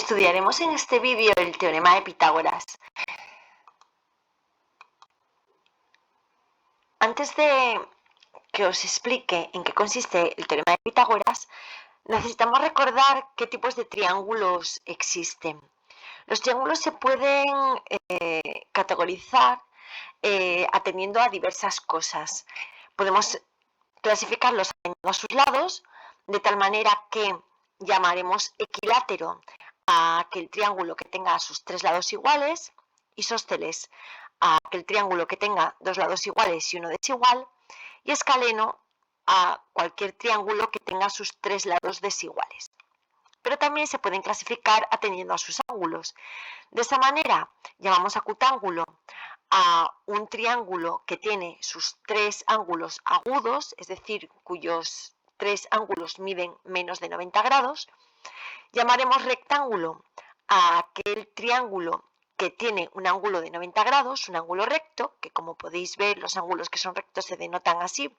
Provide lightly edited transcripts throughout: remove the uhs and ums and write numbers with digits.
Estudiaremos en este vídeo el teorema de Pitágoras. Antes de que os explique en qué consiste el teorema de Pitágoras, necesitamos recordar qué tipos de triángulos existen. Los triángulos se pueden categorizar atendiendo a diversas cosas. Podemos clasificarlos atendiendo a sus lados, de tal manera que llamaremos equilátero a aquel triángulo que tenga sus tres lados iguales, isósceles a aquel triángulo que tenga dos lados iguales y uno desigual, y escaleno a cualquier triángulo que tenga sus tres lados desiguales. Pero también se pueden clasificar atendiendo a sus ángulos. De esa manera, llamamos acutángulo a un triángulo que tiene sus tres ángulos agudos, es decir, cuyos tres ángulos miden menos de 90 grados. Llamaremos rectángulo a aquel triángulo que tiene un ángulo de 90 grados, un ángulo recto, que como podéis ver los ángulos que son rectos se denotan así,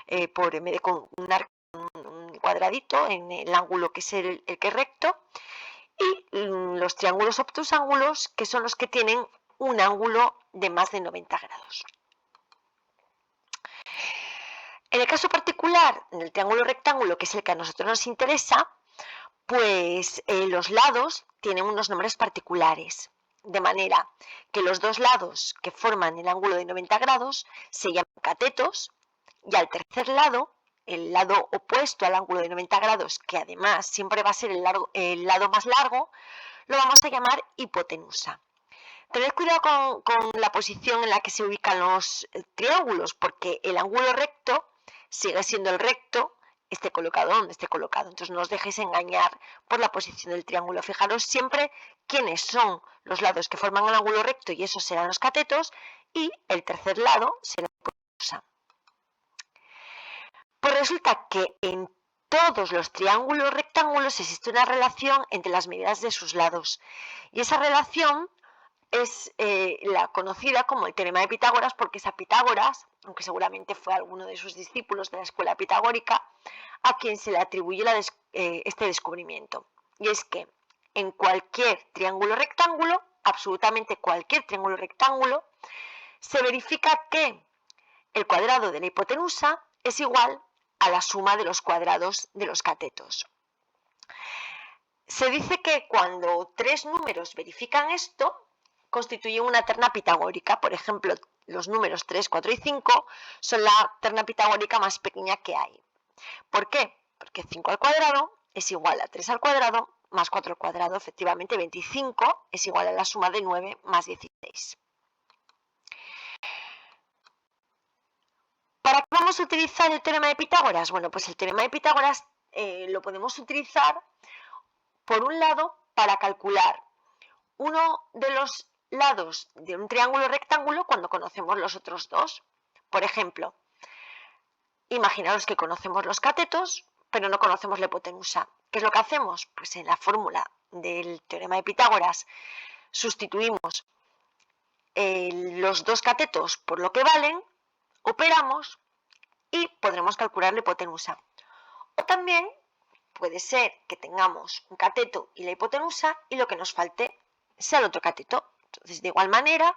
en vez de con un cuadradito en el ángulo que es el que es recto, y los triángulos obtusángulos, que son los que tienen un ángulo de más de 90 grados. En el caso particular del triángulo rectángulo, que es el que a nosotros nos interesa, pues los lados tienen unos nombres particulares, de manera que los dos lados que forman el ángulo de 90 grados se llaman catetos, y al tercer lado, el lado opuesto al ángulo de 90 grados, que además siempre va a ser el lado más largo, lo vamos a llamar hipotenusa. Tened cuidado con la posición en la que se ubican los triángulos, porque el ángulo recto sigue siendo el recto, esté colocado donde esté colocado. Entonces no os dejéis engañar por la posición del triángulo. Fijaros siempre quiénes son los lados que forman el ángulo recto, y esos serán los catetos, y el tercer lado será la hipotenusa. Pues resulta que en todos los triángulos rectángulos existe una relación entre las medidas de sus lados, y esa relación es la conocida como el teorema de Pitágoras, porque es a Pitágoras, aunque seguramente fue alguno de sus discípulos de la escuela pitagórica, a quien se le atribuye este descubrimiento. Y es que en cualquier triángulo rectángulo, absolutamente cualquier triángulo rectángulo, se verifica que el cuadrado de la hipotenusa es igual a la suma de los cuadrados de los catetos. Se dice que cuando tres números verifican esto, constituyen una terna pitagórica. Por ejemplo, los números 3, 4 y 5 son la terna pitagórica más pequeña que hay. ¿Por qué? Porque 5 al cuadrado es igual a 3 al cuadrado más 4 al cuadrado. Efectivamente, 25 es igual a la suma de 9 más 16. ¿Para qué vamos a utilizar el teorema de Pitágoras? Bueno, pues el teorema de Pitágoras lo podemos utilizar, por un lado, para calcular uno de los lados de un triángulo rectángulo cuando conocemos los otros dos. Por ejemplo, imaginaos que conocemos los catetos, pero no conocemos la hipotenusa. ¿Qué es lo que hacemos? Pues en la fórmula del teorema de Pitágoras sustituimos los dos catetos por lo que valen, operamos y podremos calcular la hipotenusa. O también puede ser que tengamos un cateto y la hipotenusa y lo que nos falte sea el otro cateto. Entonces, de igual manera,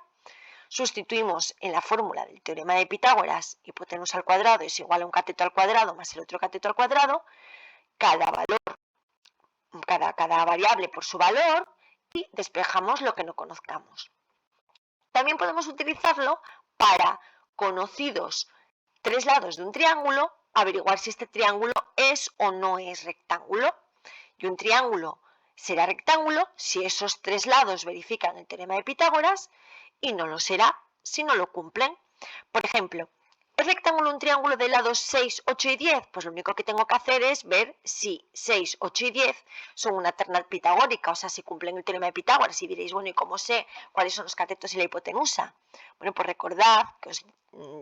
sustituimos en la fórmula del teorema de Pitágoras hipotenusa al cuadrado es igual a un cateto al cuadrado más el otro cateto al cuadrado, cada variable por su valor, y despejamos lo que no conozcamos. También podemos utilizarlo para, conocidos tres lados de un triángulo, averiguar si este triángulo es o no es rectángulo. Y un triángulo será rectángulo si esos tres lados verifican el teorema de Pitágoras, y no lo será si no lo cumplen. Por ejemplo, ¿es rectángulo un triángulo de lados 6, 8 y 10? Pues lo único que tengo que hacer es ver si 6, 8 y 10 son una terna pitagórica, o sea, si cumplen el teorema de Pitágoras. Y diréis, bueno, ¿y cómo sé cuáles son los catetos y la hipotenusa? Bueno, pues recordad que os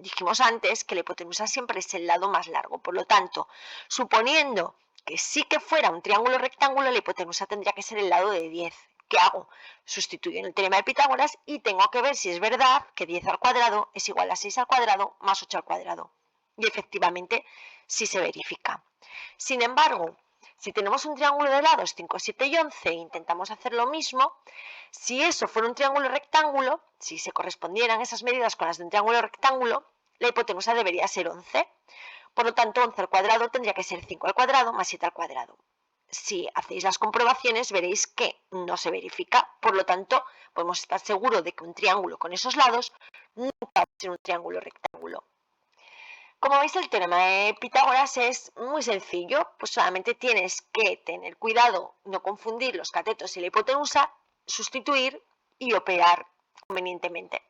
dijimos antes que la hipotenusa siempre es el lado más largo. Por lo tanto, suponiendo que sí que fuera un triángulo rectángulo, la hipotenusa tendría que ser el lado de 10. ¿Qué hago? Sustituyo en el teorema de Pitágoras y tengo que ver si es verdad que 10 al cuadrado es igual a 6 al cuadrado más 8 al cuadrado. Y efectivamente sí se verifica. Sin embargo, Si tenemos un triángulo de lados 5, 7 y 11 e intentamos hacer lo mismo, si eso fuera un triángulo rectángulo, si se correspondieran esas medidas con las de un triángulo rectángulo, la hipotenusa debería ser 11. Por lo tanto, 11 al cuadrado tendría que ser 5 al cuadrado más 7 al cuadrado. Si hacéis las comprobaciones veréis que no se verifica, por lo tanto podemos estar seguros de que un triángulo con esos lados nunca va a ser un triángulo rectángulo. Como veis, el teorema de Pitágoras es muy sencillo, pues solamente tienes que tener cuidado, no confundir los catetos y la hipotenusa, sustituir y operar convenientemente.